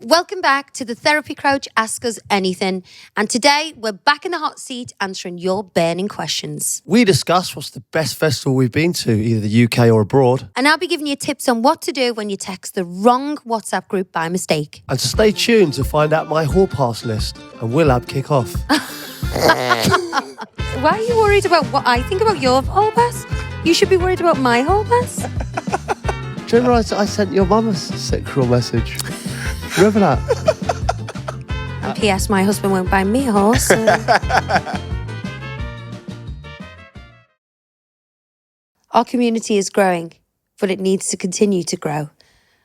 Welcome back to the Therapy Crouch Ask Us Anything. And today we're back in the hot seat answering your burning questions. We discuss what's the best festival we've been to, either the UK or abroad. And I'll be giving you tips on what to do when you text the wrong WhatsApp group by mistake. And stay tuned to find out my hall pass list, and we'll have kick off. Why are you worried about what I think about your hall pass? You should be worried about my hall pass. Do you remember I sent your mum a sexual message? Remember that? And P.S. my husband won't buy me a horse. So. Our community is growing, but it needs to continue to grow.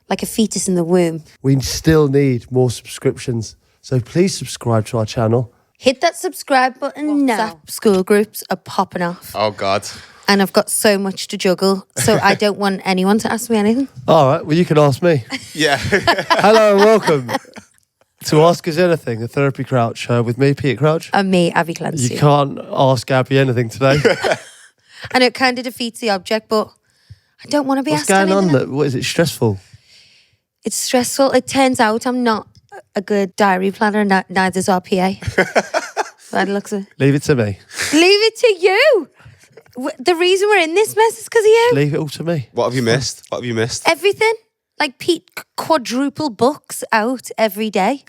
Like a fetus in the womb. We still need more subscriptions, so please subscribe to our channel. Hit that subscribe button now. School groups are popping off. Oh, God. And I've got so much to juggle, so I don't want anyone to ask me anything. All right, well, you can ask me. Yeah. Hello and welcome to Ask Us Anything, a therapy crouch with me, Peter Crouch. And me, Abbey Clancy. You can't ask Abbey anything today. I know it kind of defeats the object, but I don't want to be What's asked going anything. on? What is it, stressful? It's stressful. It turns out I'm not a good diary planner, and neither's our PA. By the looks of it. Leave it to me. Leave it to you. The reason we're in this mess is because of you. Leave it all to me. What have you missed? What have you missed? Everything. Like Pete quadruple books out every day.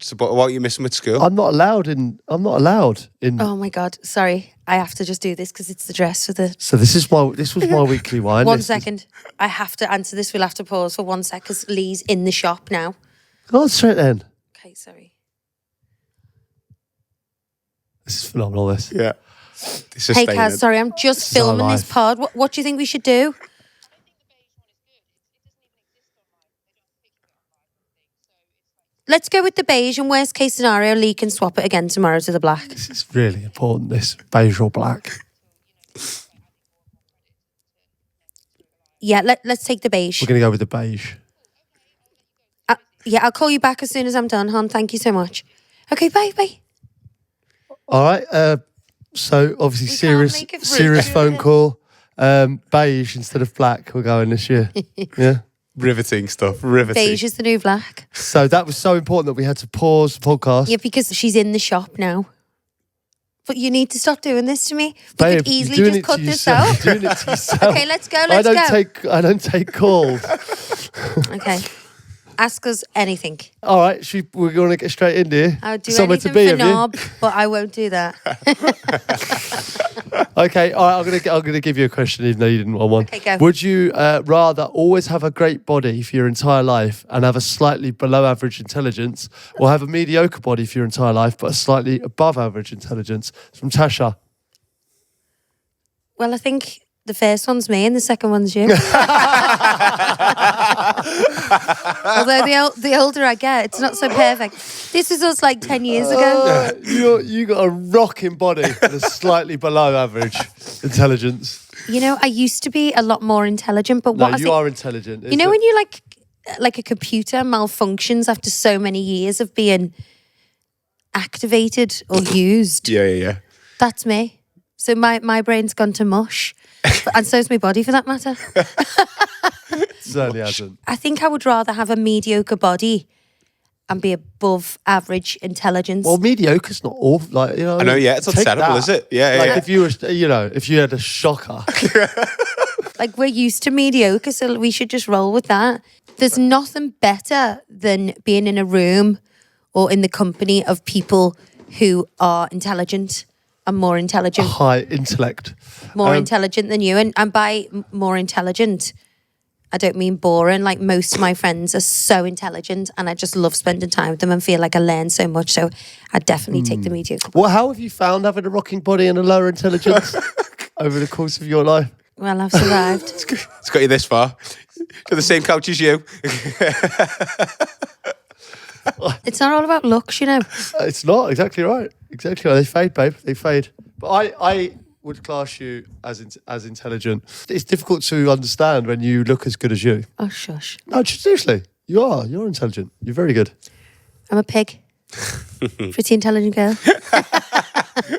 So, what are you missing with school? I'm not allowed in. Oh my God. Sorry. I have to just do this because it's the dress for the... So this was my weekly wine. One second. I have to answer this. We'll have to pause for 1 sec because Lee's in the shop now. Go on straight then. Okay, sorry. This is phenomenal, this. Yeah. Hey, Kaz, sorry, I'm just our filming this life. pod. What do you think we should do? Let's go with the beige, and worst case scenario, Lee can swap it again tomorrow to the black. This is really important, this beige or black. Yeah, let's take the beige. We're going to go with the beige. Yeah, I'll call you back as soon as I'm done, hon. Thank you so much. Okay, bye. All right. So obviously can't make it serious rude. phone call. Beige instead of black. We're going this year. Yeah. Riveting stuff. Riveting. Beige is the new black. So that was so important that we had to pause the podcast. Yeah, because she's in the shop now. But you need to stop doing this to me. We Babe, could easily you're doing just it cut to this yourself. out. You're doing it to yourself. Okay, let's go. Let's go. I don't take calls. Okay. Ask us anything. All right. We're going to get straight into here. I would do Somewhere anything to be, for have you? knob, but I won't do that. Okay, all right, I'm gonna give you a question even though you didn't want one. Okay, go. Would you rather always have a great body for your entire life and have a slightly below average intelligence, or have a mediocre body for your entire life but a slightly above average intelligence? It's from Tasha. Well, I think the first one's me and the second one's you. Although the older I get, it's not so perfect. This was us like 10 years ago. You got a rocking body and a slightly below average intelligence. You know, I used to be a lot more intelligent, but what No, I you think, are intelligent. you know when you like a computer malfunctions after so many years of being activated or used? Yeah. That's me. So my brain's gone to mush. And so's my body, for that matter. certainly hasn't. I think I would rather have a mediocre body and be above average intelligence. Well, mediocre's not awful. Like, you know, I know, yeah, it's not take terrible, that. is it? Yeah, Like yeah. if you were, if you had a shocker. Like, we're used to mediocre, so we should just roll with that. There's nothing better than being in a room or in the company of people who are intelligent and more intelligent. High intellect. More intelligent than you. And by more intelligent, I don't mean boring. Like, most of my friends are so intelligent and I just love spending time with them and feel like I learn so much. So I'd definitely take the mediocre. Well, how have you found having a rocking body and a lower intelligence over the course of your life? Well, I've survived. It's got you this far. To the same couch as you. It's not all about looks, you know. It's not exactly right. Exactly right. They fade, babe. They fade. But I would class you as intelligent. It's difficult to understand when you look as good as you. Oh, shush. No, seriously. You are. You're intelligent. You're very good. I'm a pig. Pretty intelligent girl.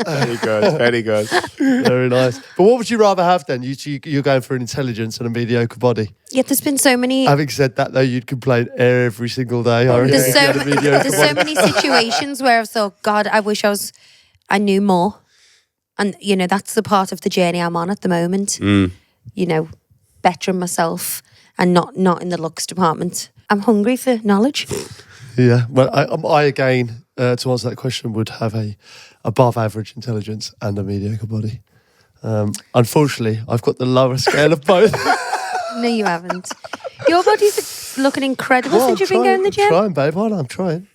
Very good. Very good. Very nice. But what would you rather have then? You're going for an intelligence and a mediocre body. Yeah, there's been so many. Having said that, though, you'd complain every single day. I reckon, There's if so, you had a mediocre there's so body. many situations where I've thought, God, I wish I knew more. And, you know, that's the part of the journey I'm on at the moment. You know, bettering myself and not in the looks department. I'm hungry for knowledge. Yeah. Well, I again, to answer that question, would have a above average intelligence and a mediocre body. Unfortunately, I've got the lower scale of both. No, you haven't. Your body's looking incredible since you've been going to the gym. I'm trying, babe. Hold on, I'm trying.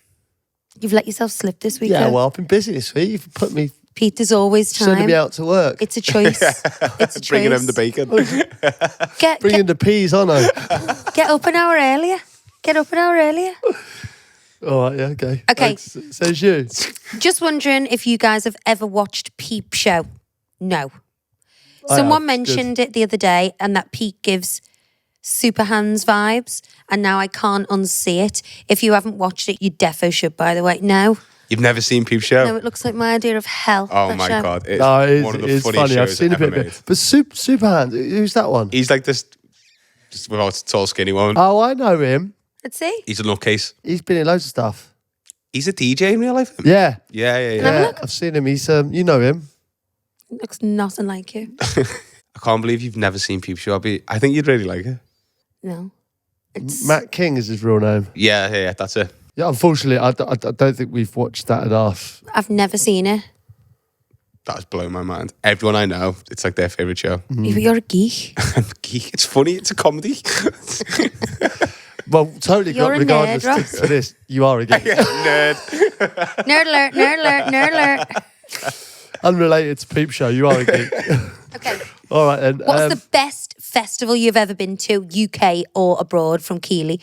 You've let yourself slip this week. Yeah, though. well, I've been busy this week. You've put me, Pete, there's always sending time. me out to work. It's a choice. It's a choice. Bringing him the bacon. Bringing the peas, aren't I? Get up an hour earlier. Get up an hour earlier. All right, yeah, okay. Okay. Thanks. Says you. Just wondering if you guys have ever watched Peep Show. No. I Someone have. It's good. mentioned it the other day, and that Pete gives Super Hands vibes, and now I can't unsee it. If you haven't watched it, you defo should, by the way. No. You've never seen Peep Show? No, it looks like my idea of hell. Oh that my show. God. It's No, one of the it's funniest funny. I've shows seen a ever bit of made. it. But Superhand, who's that one? He's like this, just without a tall, skinny one. Oh, I know him. Let's see. He's a nutcase. He's been in loads of stuff. He's a DJ in real life. Yeah. Yeah, yeah, Can I have a yeah. look? I've seen him. He's, you know him. It looks nothing like you. I can't believe you've never seen Peep Show. I think you'd really like it. No. It's Matt King is his real name. Yeah, yeah, yeah, that's it. Yeah, unfortunately, I don't think we've watched that enough. I've never seen it. That has blown my mind. Everyone I know, it's like their favourite show. You're a geek. It's funny, it's a comedy. Well, totally, You're a regardless nerd, Ross. to this, you are a geek. Nerd. Nerd alert, nerd alert, nerd alert. Unrelated to Peep Show, you are a geek. Okay. All right, then. What's the best festival you've ever been to, UK or abroad, from Keeley?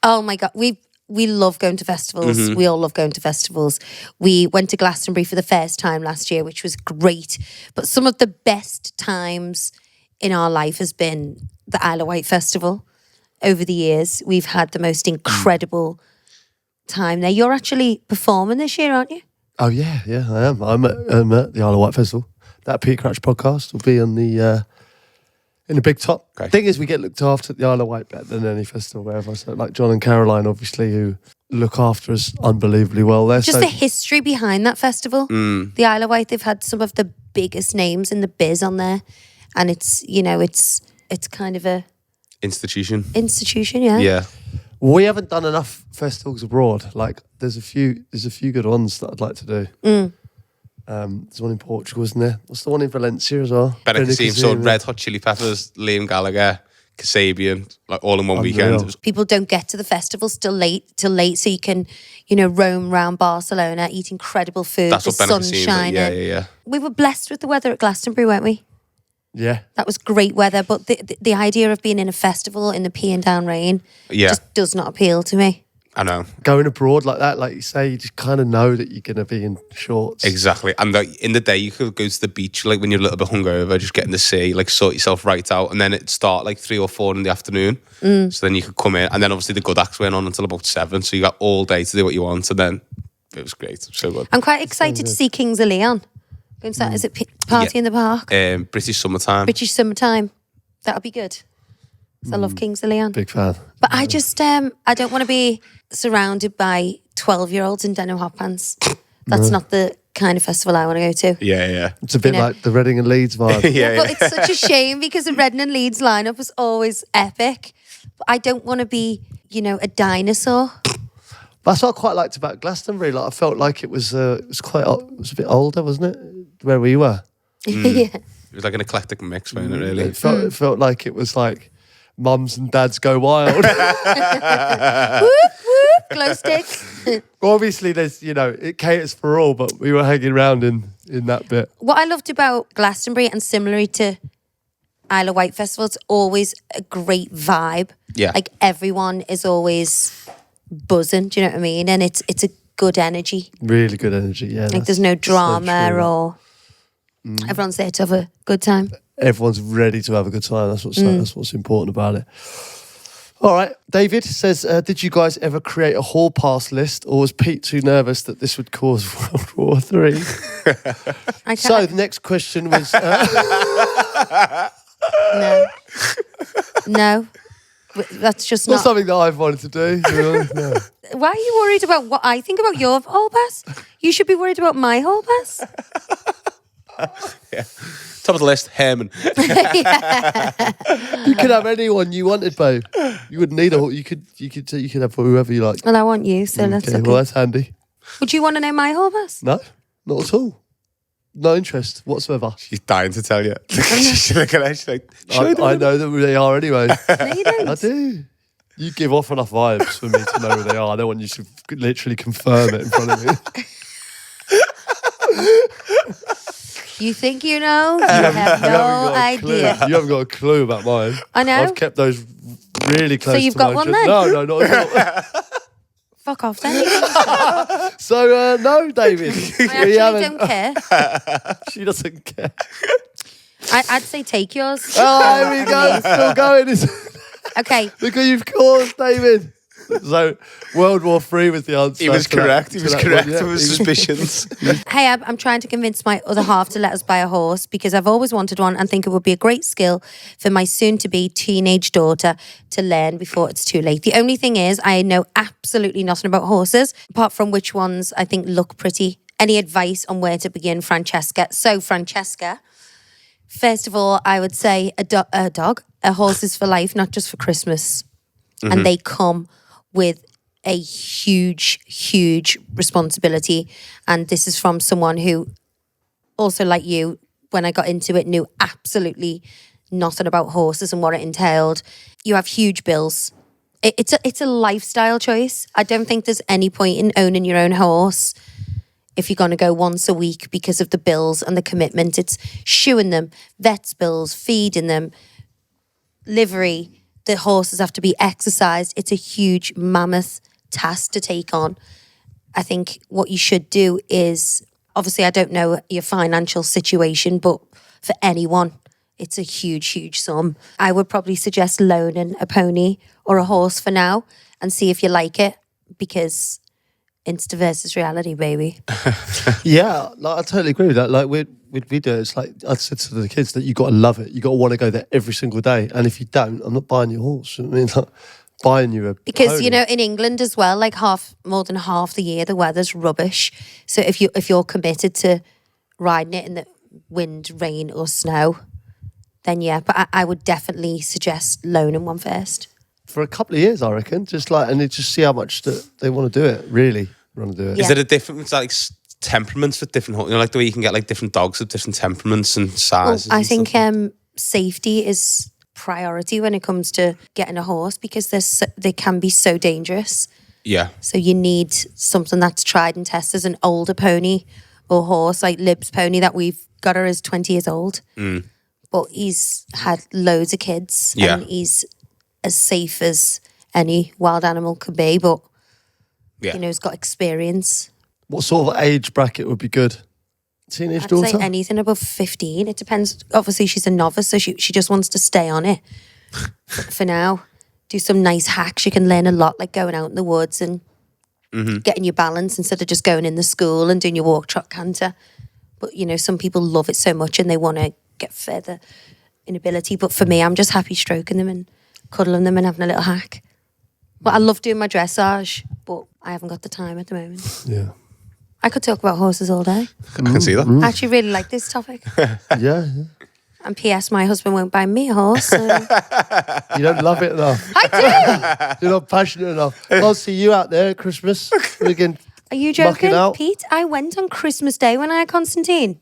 Oh my God, we love going to festivals. We all love going to festivals. We went to Glastonbury for the first time last year, which was great. But some of the best times in our life has been the Isle of Wight Festival. Over the years, we've had the most incredible time there. You're actually performing this year, aren't you? Oh, yeah, I am. I'm at the Isle of Wight Festival. That Pete Crouch podcast will be on the in the big top. Okay. Thing is, we get looked after at the Isle of Wight better than any festival wherever. So, like John and Caroline, obviously, who look after us unbelievably well. They're Just so the history behind that festival. The Isle of Wight, they've had some of the biggest names in the biz on there. And it's, you know, it's kind of a Institution. institution, yeah. Yeah. We haven't done enough festivals abroad. Like, there's a few good ones that I'd like to do. There's one in Portugal, isn't there? What's the one in Valencia as well? Benicassim, so Red Hot Chili Peppers, Liam Gallagher, Kasabian, like all in one Unreal. weekend. It was People don't get to the festivals till late, so you can, you know, roam around Barcelona, eat incredible food, that's the what sun Benicassim is. shining. Yeah. We were blessed with the weather at Glastonbury, weren't we? Yeah. That was great weather, but the idea of being in a festival in the peeing down rain Yeah. just does not appeal to me. I know. Going abroad like that, like you say, you just kind of know that you're going to be in shorts. Exactly. And like, in the day, you could go to the beach, like when you're a little bit hungover, just get in the sea, like sort yourself right out. And then it'd start like 3 or 4 in the afternoon. So then you could come in. And then obviously the good acts went on until about 7. So you got all day to do what you want. And then it was great. So good. I'm quite excited to see Kings of Leon. Going to that, is it Party in the Park? British summertime. British Summertime. That'll be good. 'Cause I love Kings of Leon. Big fan. But I just, I don't want to be surrounded by 12-year-olds in denim hot pants. That's not the kind of festival I want to go to. Yeah. It's a bit You know. like the Reading and Leeds vibe. Yeah. But it's such a shame because the Redden and Leeds lineup was always epic. But I don't want to be, you know, a dinosaur. That's what I quite liked about Glastonbury. Like I felt like it was a bit older, wasn't it? Where we were, Yeah. It was like an eclectic mix, wasn't it, really? it felt like it was like mums and dads go wild. Whoop, whoop, glow sticks. Well, obviously, there's it caters for all, but we were hanging around in that bit. What I loved about Glastonbury, and similarly to Isle of Wight Festival, it's always a great vibe. Yeah. Like everyone is always buzzing, do you know what I mean? And it's a good energy. Really good energy. Yeah, Like there's no drama or everyone's there to have a good time. everyone's ready to have a good time. That's what's important about it. All right. David says, did you guys ever create a hall pass list, or was Pete too nervous that this would cause World War III? So the next question was... No. That's just not not... something that I've wanted to do. No. Why are you worried about what I think about your hall pass? You should be worried about my hall pass. Yeah. Top of the list, Herman. You could have anyone you wanted, babe. You wouldn't need a hall. You could have whoever you like. Well, I want you, so let's look. Well, that's handy. Would you want to know my hall pass? No, not at all. No interest whatsoever. She's dying to tell you. She's looking at her, she's like, I know who they are anyway. No, you don't. I do. You give off enough vibes for me to know who they are. I don't want you to literally confirm it in front of me. You think you know? You have no idea. You haven't got a clue about mine. I know. I've kept those really close So you've to got my one chest. then? No, not at all. Fuck off then. So, no, David. I actually don't care. She doesn't care. I'd say take yours. Oh, here we go. Still going. Okay. Look what you've caused, David. So, World War III was the answer. he was correct. He was correct one, yeah. with his suspicions. Hey, I'm trying to convince my other half to let us buy a horse because I've always wanted one and think it would be a great skill for my soon-to-be teenage daughter to learn before it's too late. The only thing is I know absolutely nothing about horses, apart from which ones I think look pretty. Any advice on where to begin, Francesca? So, Francesca, first of all, I would say a horse is for life, not just for Christmas. Mm-hmm. And they come with a huge, huge responsibility. And this is from someone who, also like you, when I got into it, knew absolutely nothing about horses and what it entailed. You have huge bills. It's a lifestyle choice. I don't think there's any point in owning your own horse if you're going to go once a week because of the bills and the commitment. It's shoeing them, vet's bills, feeding them, livery. The horses have to be exercised. It's a huge mammoth task to take on. I think what you should do is, obviously I don't know your financial situation, but for anyone, it's a huge, huge sum. I would probably suggest loaning a pony or a horse for now and see if you like it, because Insta versus reality, baby. Yeah, I totally agree with that. Like with video, it's like I said to the kids that you got to love it. You got to want to go there every single day. And if you don't, I'm not buying your horse. I mean, like, buying you a because pony. You know, in England as well, like more than half the year the weather's rubbish. So if you're committed to riding it in the wind, rain, or snow, then yeah. But I would definitely suggest loaning one first for a couple of years, I reckon. Just just see how much they want to do it. Really want to do it. Yeah. Is there a difference, like temperaments for different, like the way you can get like different dogs of different temperaments and sizes? Well, I think safety is priority when it comes to getting a horse, because they can be so dangerous. Yeah. So you need something that's tried and tested. As an older pony or horse, like Lib's pony that we've got her is 20 years old. Mm. But he's had loads of kids. Yeah. And he's as safe as any wild animal could be. But, yeah, he's got experience. What sort of age bracket would be good? Teenage I'd daughter? say anything above 15. It depends. Obviously, she's a novice, so she just wants to stay on it for now. Do some nice hacks. You can learn a lot, like going out in the woods and getting your balance instead of just going in the school and doing your walk, trot, canter. But, some people love it so much and they want to get further in ability. But for me, I'm just happy stroking them and cuddling them and having a little hack. But I love doing my dressage, but I haven't got the time at the moment. Yeah. I could talk about horses all day. I can see that. I actually really like this topic. Yeah. And P.S. my husband won't buy me a horse. So. You don't love it enough. I You're not passionate enough. I'll see you out there at Christmas. We can do. Are you mucking joking, out. Pete? I went on Christmas Day when I had Constantine.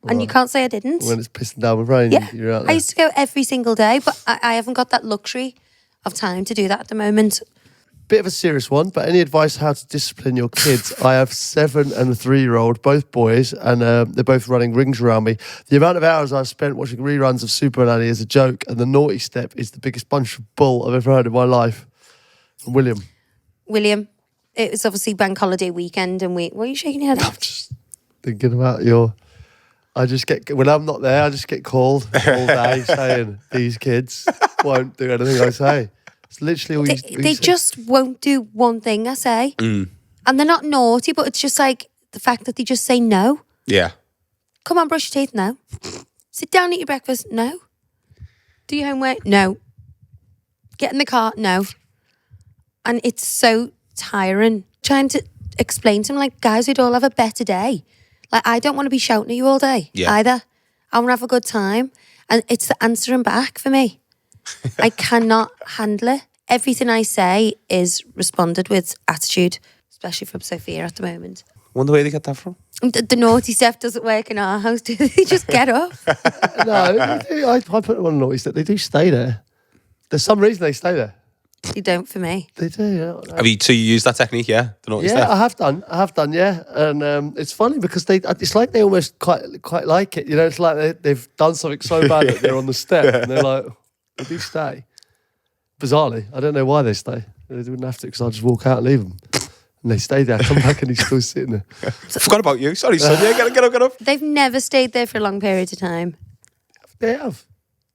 And you can't say I didn't. When it's pissing down with rain, Yeah. you're out I there. used to go every single day, but I haven't got that luxury of time to do that at the moment. Bit of a serious one, but any advice how to discipline your kids? I have 7 and a 3-year-old, both boys, and they're both running rings around me. The amount of hours I've spent watching reruns of Supernannys is a joke, and the naughty step is the biggest bunch of bull I've ever heard in my life. And William, it was obviously bank holiday weekend, and what are you shaking your head I'm at? just thinking about when I'm not there, I just get called all day saying these kids won't do anything I say. It's literally all They just won't do one thing I say. And they're not naughty, but it's just like the fact that they just say no. Yeah. Come on, brush your teeth. No. Sit down, eat your breakfast. No. Do your homework. No. Get in the car. No. And it's so tiring trying to explain to them, like, guys, we'd all have a better day. Like, I don't want to be shouting at you all day either. I want to have a good time. And it's the answering back for me. I cannot handle it. Everything I say is responded with attitude, especially from Sophia at the moment. Wonder where they get that from. The naughty stuff doesn't work in our house, do they? They just get up. No, I put them on naughty step. They do stay there. There's some reason they stay there. You don't for me. They do, yeah. So you use that technique, yeah? The naughty Yeah, step? I have done, yeah. And it's funny because it's like they almost quite like it. You know, it's like they've done something so bad that they're on the step and they're like, they do stay. Bizarrely, I don't know why they stay. They wouldn't have to because I'll just walk out and leave them. And they stay there, come back and he's still sitting there. Forgot about you. Sorry, son. Yeah, get up. They've never stayed there for a long period of time. They have.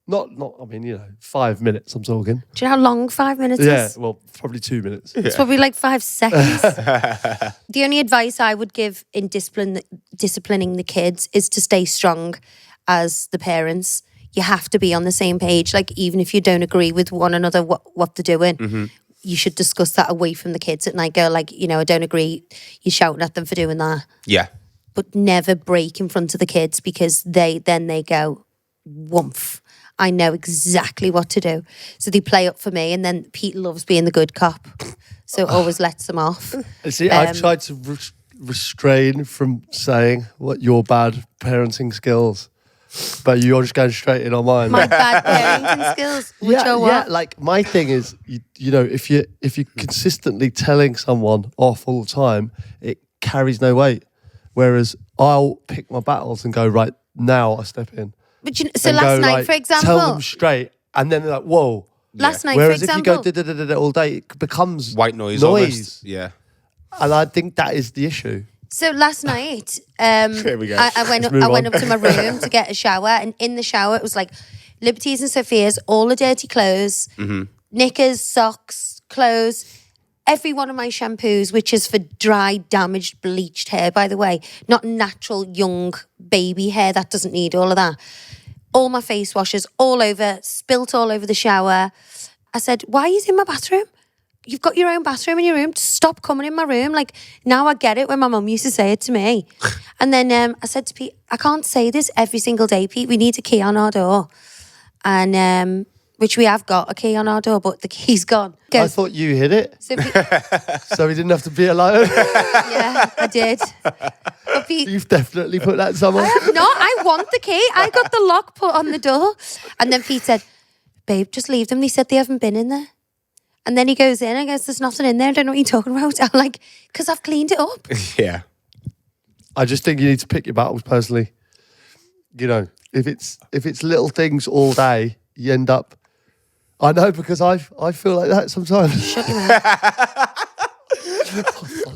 Not. I mean, 5 minutes. I'm talking. Do you know how long 5 minutes Yeah. is? Well, probably 2 minutes. It's probably like 5 seconds. The only advice I would give in disciplining the kids is to stay strong as the parents. You have to be on the same page. Like, even if you don't agree with one another what they're doing, you should discuss that away from the kids at night. Go like, I don't agree. You're shouting at them for doing that. Yeah. But never break in front of the kids because they go, woomph. I know exactly what to do. So they play up for me, and then Pete loves being the good cop. So always lets them off. See, I've tried to restrain from saying what your bad parenting skills, but you're just going straight in on mine. My bad parenting skills. Which are what? Yeah, like my thing is, if you're consistently telling someone off all the time, it carries no weight. Whereas I'll pick my battles and go, right, now I step in. But so last night, for example, tell them straight, and then they're like, whoa. Last night, Whereas for example, if you go all day, it becomes White noise. Almost. Yeah. And I think that is the issue. So last night, Here we go. I went up to my room to get a shower, and in the shower it was like Liberty's and Sophia's, all the dirty clothes, knickers, socks, clothes, every one of my shampoos, which is for dry, damaged, bleached hair, by the way, not natural young baby hair that doesn't need all of that. All my face washes all over, spilt all over the shower. I said, why are you in my bathroom? You've got your own bathroom in your room. Just stop coming in my room. Like, now I get it when my mum used to say it to me. And then I said to Pete, I can't say this every single day, Pete. We need a key on our door. And which we have got a key on our door, but the key's gone. I thought you hid it, So so he didn't have to be alone. yeah, I did. But Pete, You've definitely put that somewhere. I have not. I want the key. I got the lock put on the door. And then Pete said, babe, just leave them. They said they haven't been in there. And then he goes in and goes, there's nothing in there. I don't know what you're talking about. I'm like, because I've cleaned it up. Yeah. I just think you need to pick your battles personally. If it's little things all day, you end up. I know because I feel like that sometimes. Shut your mouth.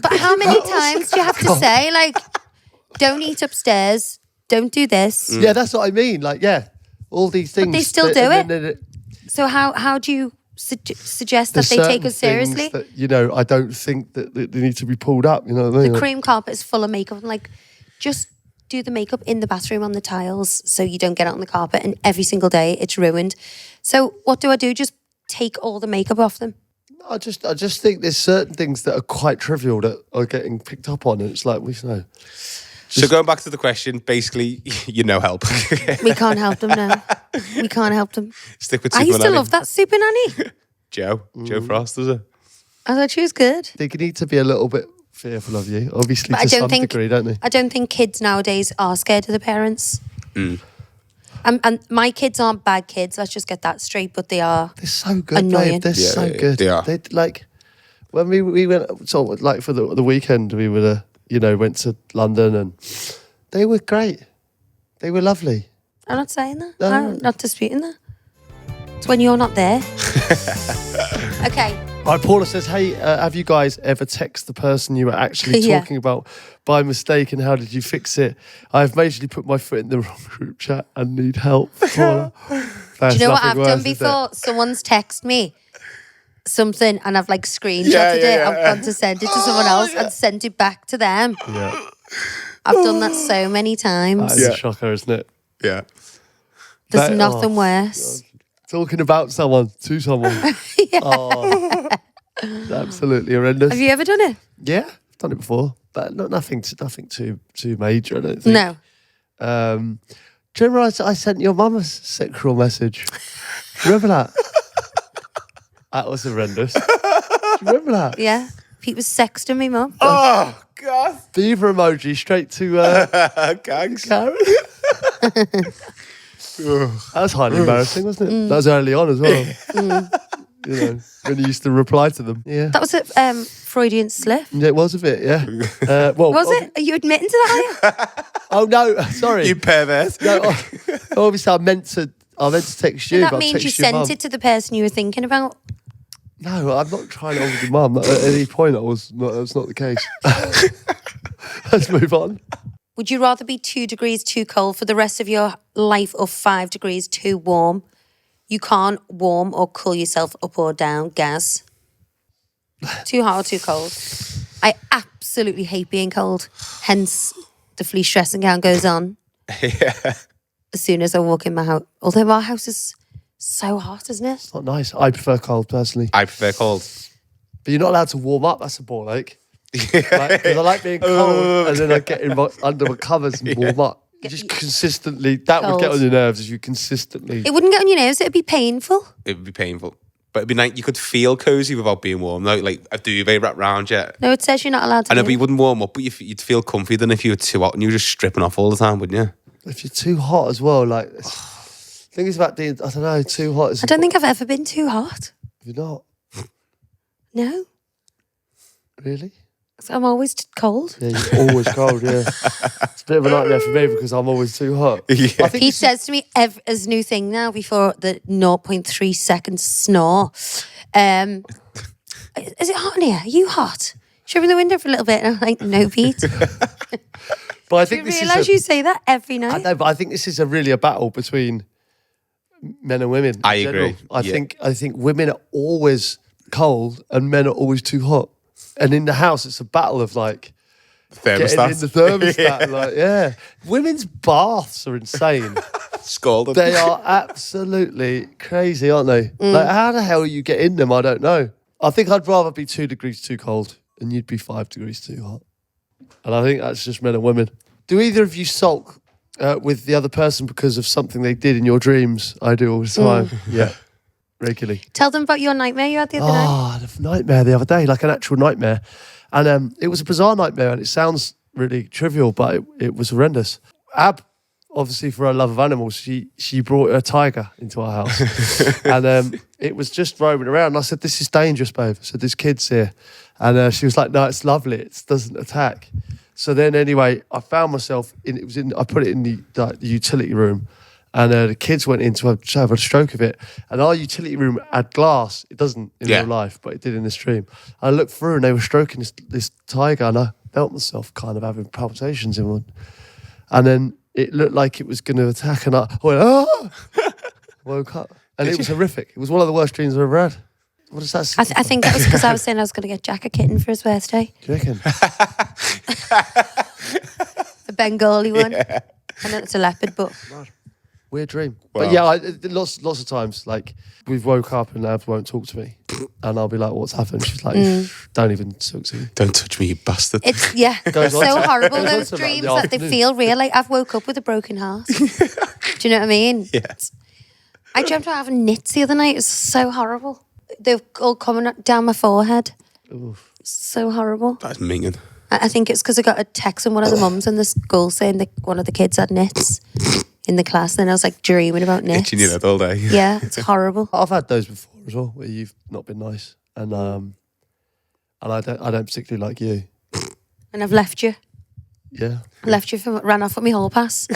But how many times do you have to say, like, don't eat upstairs, don't do this? Yeah, that's what I mean. Like, yeah, all these things. But they still do it. So how do you suggest that they take us seriously? That, I don't think that they need to be pulled up. You know what I mean? The cream carpet is full of makeup. I'm like, just do the makeup in the bathroom on the tiles so you don't get it on the carpet, and every single day it's ruined. So what do? Just take all the makeup off them? I just think there's certain things that are quite trivial that are getting picked up on, and it's like, we know. So going back to the question, basically, help. We can't help them now. We can't help them. Stick with I Supernanny. used to love that Super Nanny. Joe Frost, does it? I thought she was good. They need to be a little bit fearful of you, obviously, But to some degree, don't they? I don't think kids nowadays are scared of the parents. And my kids aren't bad kids. Let's just get that straight. But they are. They're so good, annoying. babe. They're so good. They are. They like when we went. So like for the weekend, we were went to London, and they were great. They were lovely. I'm not saying that. No. I'm not disputing that. It's when you're not there. Okay. All right, Paula says, hey, have you guys ever text the person you were actually Yeah. talking about by mistake, and how did you fix it? I've majorly put my foot in the wrong group chat and need help. Paula. Do you know what I've done before? Someone's texted me something and I've like screenshotted it. I've gone to send it to someone else and sent it back to them. Yeah. I've done that so many times. That's a shocker, isn't it? Yeah. There's nothing worse. Talking about someone to someone. Oh, absolutely horrendous. Have you ever done it? Yeah, I've done it before, but nothing too major. I don't think. No. Do you remember I sent your mum a sexual message? Do you remember that? That was horrendous. Do you remember that? Yeah. Pete was sexting me, Mum. Oh, God. Beaver emoji straight to Gangs. Karen. That was highly embarrassing, wasn't it? That was early on as well. You know, when you used to reply to them. Yeah. That was a Freudian slip. Yeah, it was a bit, yeah. Well, Was it? Are you admitting to that? Oh no, sorry. You pervert. No, obviously I meant to text you. That but I means you texted your mum. sent it to the person you were thinking about. No, I'm not trying to hold your mum. At any point, that was not the case. Let's move on. Would you rather be 2 degrees too cold for the rest of your life or 5 degrees too warm? You can't warm or cool yourself up or down, Gaz. Too hot or too cold? I absolutely hate being cold. Hence, the fleece dressing gown goes on Yeah. as soon as I walk in my house. Although our house is so hot, isn't it? It's not nice. I prefer cold personally. I prefer cold. But you're not allowed to warm up. That's a ball ache. Because I like being cold and then I get under my covers and warm up. Just consistently, that would get Cold. on your nerves if you consistently. It wouldn't get on your nerves. It'd be painful. It would be painful. But it'd be nice. You could feel cozy without being warm. Like a duvet wrapped round you. No, it says you're not allowed to. I know, but you move. wouldn't warm up, but you'd feel comfy than if you were too hot and you were just stripping off all the time, wouldn't you? If you're too hot as well, like, the thing is about being, I don't know, too hot. Is I don't think I've ever been too hot. You're not. No, Really? 'cause I'm always cold. Yeah, you're always cold, yeah. It's a bit of a nightmare for me because I'm always too hot. Yeah. I think Pete says to me as a new thing now before the 0.3 second snore. Is it hot in here? Are you hot? Should I open the window for a little bit? And I'm like, no, Pete. but I Do you think this realise is a, you say that every I night? know, but I think this is really a battle between men and women. in I general. agree, I yeah. think women are always cold and men are always too hot. And in the house, it's a battle of like getting in the thermostat. Like, yeah, women's baths are insane. Scalded. They are absolutely crazy, aren't they? Like, how the hell you get in them? I don't know. I think I'd rather be 2 degrees too cold and you'd be 5 degrees too hot. And I think that's just men and women. Do either of you sulk with the other person because of something they did in your dreams? I do all the time. Yeah, regularly. Tell them about your nightmare you had the other night. Oh, I had a nightmare the other day, like an actual nightmare. And it was a bizarre nightmare, and it sounds really trivial, but it was horrendous. Ab, obviously for her love of animals, she brought a tiger into our house. And it was just roaming around. And I said, this is dangerous, babe. I said, there's kids here. And she was like, no, it's lovely. It doesn't attack. So then anyway, I found myself, I put it in the utility room. And the kids went in to have a stroke of it. And our utility room had glass. It doesn't in real life, but it did in the stream. I looked through and they were stroking this tiger, and I felt myself kind of having palpitations in one. And then it looked like it was going to attack, and I went, oh! Woke up. And it was horrific. It was one of the worst dreams I've ever had. What does that I think that was because I was saying I was going to get Jack a kitten for his birthday. Do you reckon? A Bengali one. Yeah. I know it's a leopard, but Weird dream. Wow. But yeah, lots of times, like, we've woke up and Ab won't talk to me. And I'll be like, what's happened? She's like, don't even talk to me. Don't touch me, you bastard. it's, Goes on so to- horrible, goes on those to about in dreams the that they afternoon. feel real. Like, I've woke up with a broken heart. Do you know what I mean? Yes. I dreamt of having knits the other night. It was so horrible. They're all coming down my forehead. Oof. So horrible. That's minging. I think it's because I got a text from one of the mums in the school saying that one of the kids had knits in the class. Then I was like dreaming about knits. Itching your head all day. Yeah, it's horrible. I've had those before as well, where you've not been nice. And I don't particularly like you. And I've left you. Yeah. I left you ran off with my hall pass.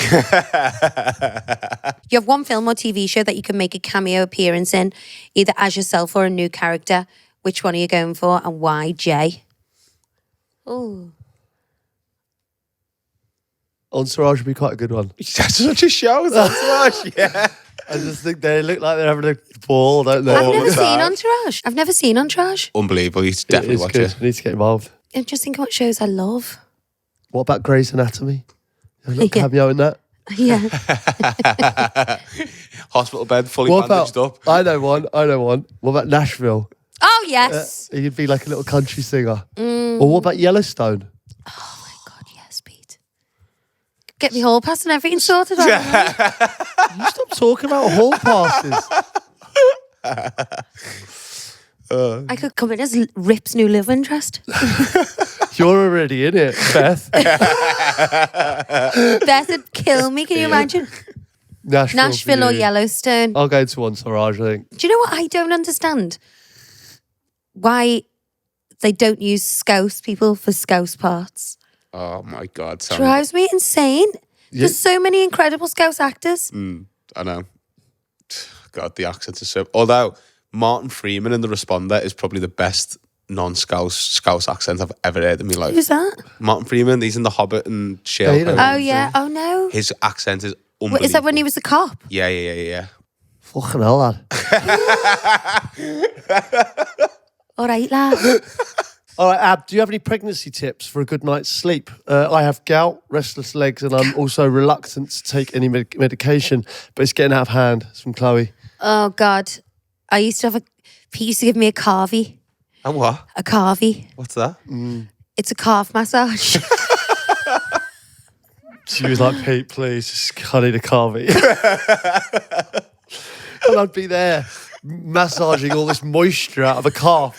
You have one film or TV show that you can make a cameo appearance in, either as yourself or a new character. Which one are you going for and why, Jay? Oh, Entourage would be quite a good one. That's such a show. That's yeah. I just think they look like they're having a ball, don't they? I've never seen Entourage. I've never seen Entourage. Unbelievable. You should definitely watch it. You need to get involved. I'm just thinking what shows I love. What about Grey's Anatomy? You have a little Yeah. cameo in that? Yeah. Hospital bed, fully What bandaged about? up. I know one. What about Nashville? Oh, yes. He could be like a little country singer. Or what about Yellowstone? Oh, my God, yes, Pete. Get me hall pass and everything sorted out. You stop talking about hall passes. I could come in as Rip's new love interest. You're already in it, Beth. Beth would kill me, can you imagine? Nashville or Yellowstone. I'll go to Entourage, I think. Do you know what I don't understand? Why they don't use Scouse people for Scouse parts. Oh my God. Drives me insane. There's so many incredible Scouse actors. I know. God, the accents are so... Although Martin Freeman in The Responder is probably the best non-Scouse accent I've ever heard in my life. Who's that? Martin Freeman, he's in The Hobbit and Sherlock Yeah, Holmes. Oh, yeah. Oh, no. His accent is unbelievable. Wait, is that when he was the cop? Yeah. Fucking hell, lad. All right, lad. All right, Ab, do you have any pregnancy tips for a good night's sleep? I have gout, restless legs, and I'm also reluctant to take any medication, but it's getting out of hand. It's from Chloe. Oh, God. I used to have Pete used to give me a carvey. A what? A carvey. What's that? It's a calf massage. She was like, Pete, please, I need a carvey. And I'd be there massaging all this moisture out of a calf.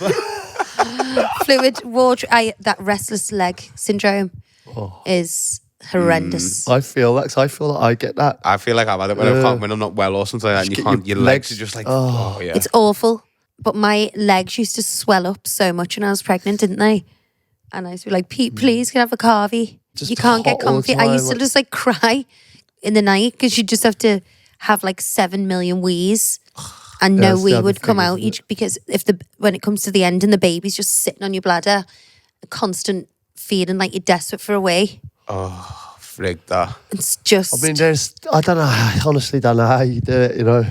Fluid, water. That restless leg syndrome is horrendous. I feel that I get that. I feel like I've had it when I'm not well or something like that, and you can't, your legs are just like, oh yeah. It's awful. But my legs used to swell up so much when I was pregnant, didn't they? And I used to be like, Pete, please, can I have a carvey? Just You can't get hot all the comfy. I used to time, just like cry in the night because you just have to have like 7 million wees. And Yeah, no that's the wee other would thing, come out isn't it? because when it comes to the end and the baby's just sitting on your bladder, a constant feeling like you're desperate for a wee. Oh, frig that. It's just I mean, I don't know, I honestly don't know how you do it, you know.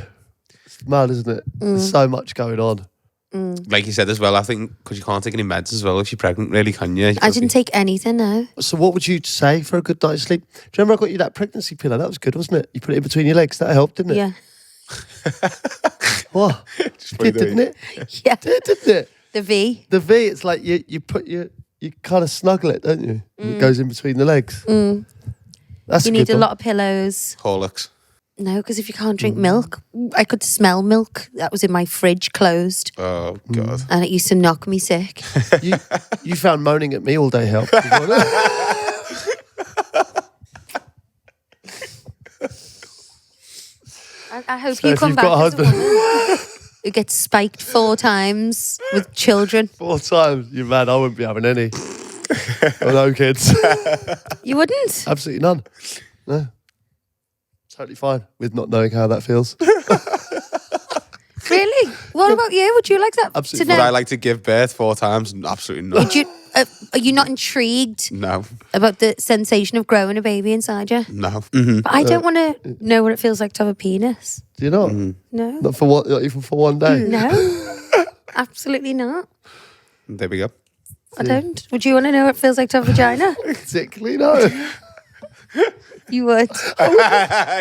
It's mad, isn't it? There's so much going on. Like you said as well, I think because you can't take any meds as well if you're pregnant, really, can you? I didn't take anything, no. So what would you say for a good night's sleep? Do you remember I got you that pregnancy pillow? That was good, wasn't it? You put it in between your legs. That helped, didn't it? Yeah. What? It did, didn't it? Yeah. It did, didn't it? The V. The V, it's like you kind of snuggle it, don't you? And it goes in between the legs. That's You a need good a one. lot of pillows. Horlicks. No, because if you can't drink milk, I could smell milk that was in my fridge closed, Oh God. and it used to knock me sick. You found moaning at me all day helped. I hope So you if come you've back got a as a woman who gets spiked 4 times with children. 4 times, you mad? I wouldn't be having any. Oh, no kids. You wouldn't? Absolutely none. No. Totally fine with not knowing how that feels. Really? What about you? Would you like that? Absolutely. Would To I know? like to give birth 4 times? Absolutely not. Would you, are you not intrigued No. about the sensation of growing a baby inside you? No. But I don't want to know what it feels like to have a penis. Do you not? No. Not for what? Not even for one day. No. Absolutely not. There we go. I don't. Would you want to know what it feels like to have a vagina? Particularly, no. You would.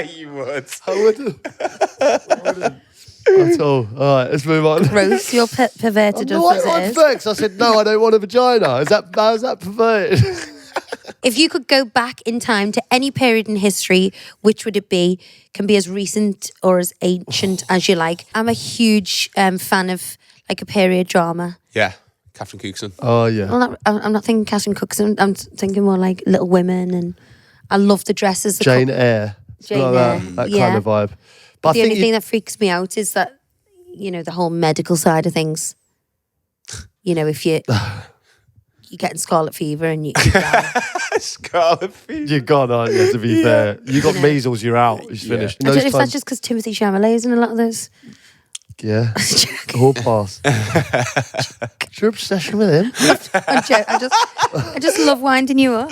You would. I wouldn't. At all. All right, let's move on. Gross. You're perverted No, as it I'm is. vexed. I said no. I don't want a vagina. How's that perverted? If you could go back in time to any period in history, which would it be? Can be as recent or as ancient as you like. I'm a huge fan of like a period drama. Yeah. Catherine Cookson. Oh yeah. I'm not thinking Catherine Cookson. I'm thinking more like Little Women, and I love the dresses. Jane Eyre. Jane Like Eyre, that yeah. kind of vibe. But The I only think thing that freaks me out is that, you know, the whole medical side of things. You know, if you're getting scarlet fever and you die. Scarlet Fever. you're gone, aren't you? To be fair, you got measles. You're out. It's finished. I don't know if that's just because Timothy Chalamet's in a lot of those. Yeah. Hall pass. What's your obsession with him? I just love winding you up.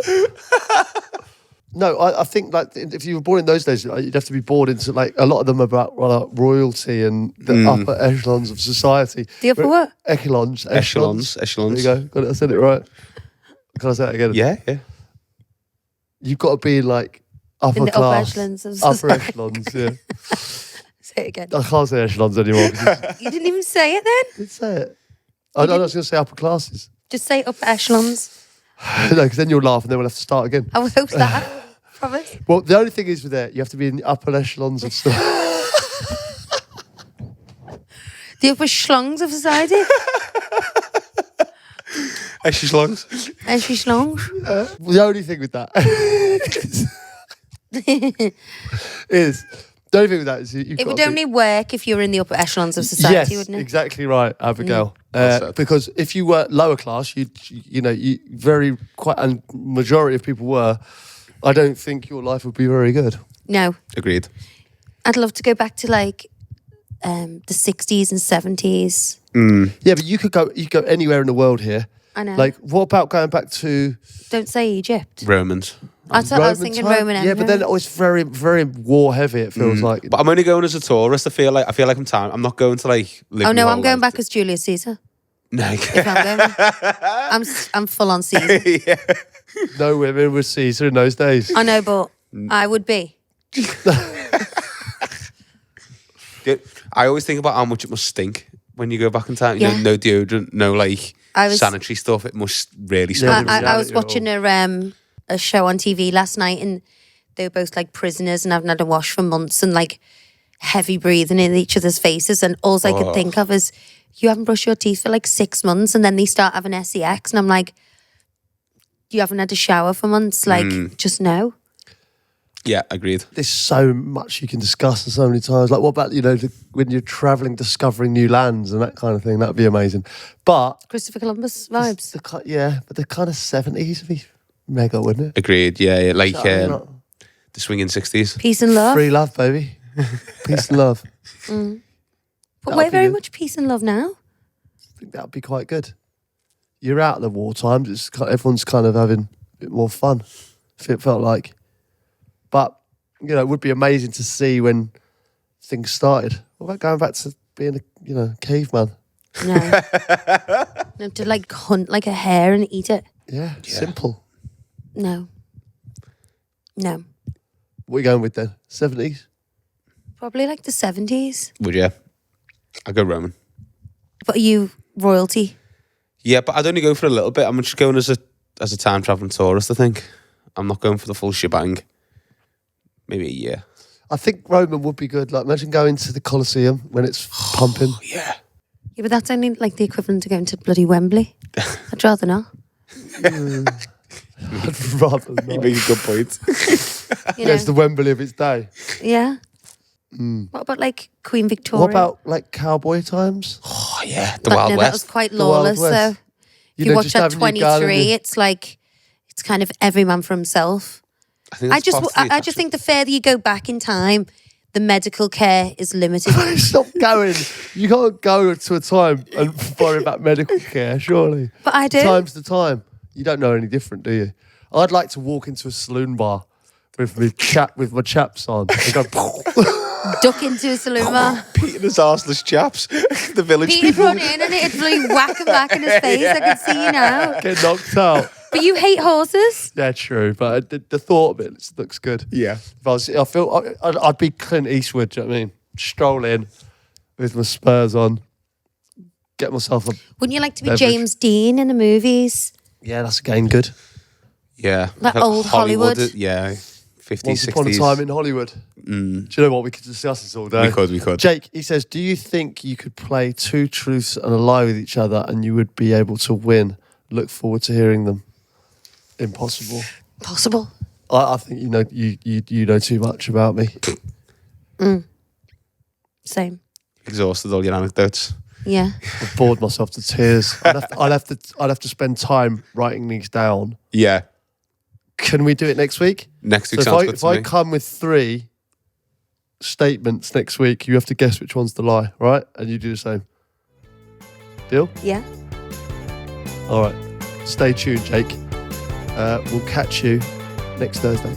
No, I think like if you were born in those days, you'd have to be born into like a lot of them about royalty and the upper echelons of society. The upper what? Echelons. Echelons. There you go. Got it. I said it right. Can I say it again? Yeah. You've got to be like upper In the class. upper echelons of Upper society. echelons, yeah. Say it again. I can't say echelons anymore. You didn't even say it then? Did say it. I was going to say upper classes. Just say upper echelons. No, because then you'll laugh and then we'll have to start again. I would hope that. Promise. Well, the only thing is with that, you have to be in the upper echelons of society. The upper schlongs of society. Echelons. Schlongs. The only thing with that is you've It got would to be- only work if you were in the upper echelons of society, yes, wouldn't it? exactly right, Abigail. Well said. Because if you were lower class, a majority of people were. I don't think your life would be very good. No. Agreed. I'd love to go back to like the 60s and 70s. Yeah, but you could go anywhere in the world here. I know. Like, what about going back to Don't say Egypt. Romans. I was thinking time? Roman Yeah, but then it's very, very war heavy. It feels like. But I'm only going as a tourist. I feel like I'm not going to like live. Oh no, my I'm whole going life. back as Julius Caesar. No. If I'm going. I'm full on Caesar. Yeah. No women were Caesar in those days. I know, but I would be. Yeah, I always think about how much it must stink when you go back in time. You Yeah. know, no deodorant, no like I was- sanitary stuff. It must really smell. I was reality watching a show on TV last night, and they were both like prisoners and haven't had a wash for months, and like heavy breathing in each other's faces, and all I could think of is, you haven't brushed your teeth for like 6 months, and then they start having sex, and I'm like, you haven't had a shower for months, like just no. Yeah, agreed. There's so much you can discuss and so many times. Like, what about, when you're traveling, discovering new lands and that kind of thing? That'd be amazing. But Christopher Columbus vibes. but the kind of 70s would be mega, wouldn't it? Agreed. Yeah, like So, the swinging 60s. Peace and love. free love, baby. Peace and love. But That'll we're be very good. much peace and love now. I think that'd be quite good. You're out of the war times. Everyone's kind of having a bit more fun. It felt like. But, it would be amazing to see when things started. What about going back to being a caveman? No. No, to like hunt like a hare and eat it. Yeah, simple. No. No. What are you going with then? 70s? Probably like the 70s. Would you? I go Roman. But are you royalty? Yeah, but I'd only go for a little bit. I'm just going as a time traveling tourist. I think I'm not going for the full shebang. Maybe a year. I think Roman would be good. Like, imagine going to the Colosseum when it's pumping. Yeah. Yeah, but that's only like the equivalent to going to bloody Wembley. I'd rather not. I'd rather You not. make a good point. You know? It's the Wembley of its day. Yeah. What about like Queen Victoria? What about like cowboy times? Oh yeah, the But Wild no, that was West. quite The Wild lawless. West. So if you watch just that having your gun and 23, your- it's like it's kind of every man for himself. I think I that's just part of the I just think the further you go back in time, the medical care is limited. Stop going. You can't go to a time and worry about medical care, surely. But I do. Time's the time. You don't know any different, do you? I'd like to walk into a saloon bar with my chaps on and go, Duck into a saloon bar. Pete and his arseless chaps, the village Peter'd people. run in and it'd really whack him back in his face. I can see you now. get knocked out. But you hate horses? Yeah, true. But the thought of it looks good. Yeah. If I'd be Clint Eastwood, do you know what I mean? Stroll in with my spurs on, get myself a... Wouldn't you like to be Beverage. James Dean in the movies? Yeah, that's again good. Yeah. Like old Hollywood. Yeah. 50s, Once 60s. upon a time in Hollywood. Do you know what? We could discuss this all day. We could. Jake, he says, do you think you could play two truths and a lie with each other and you would be able to win? Look forward to hearing them. Impossible. Possible. I think you know too much about me. Same. Exhausted all your anecdotes. Yeah. I've bored myself to tears. I'd have to spend time writing these down. Yeah. Can we do it next week? Next week So sounds good if to I me. come with 3 statements next week, you have to guess which one's the lie, right? And you do the same. Deal? Yeah. All right. Stay tuned, Jake. We'll catch you next Thursday.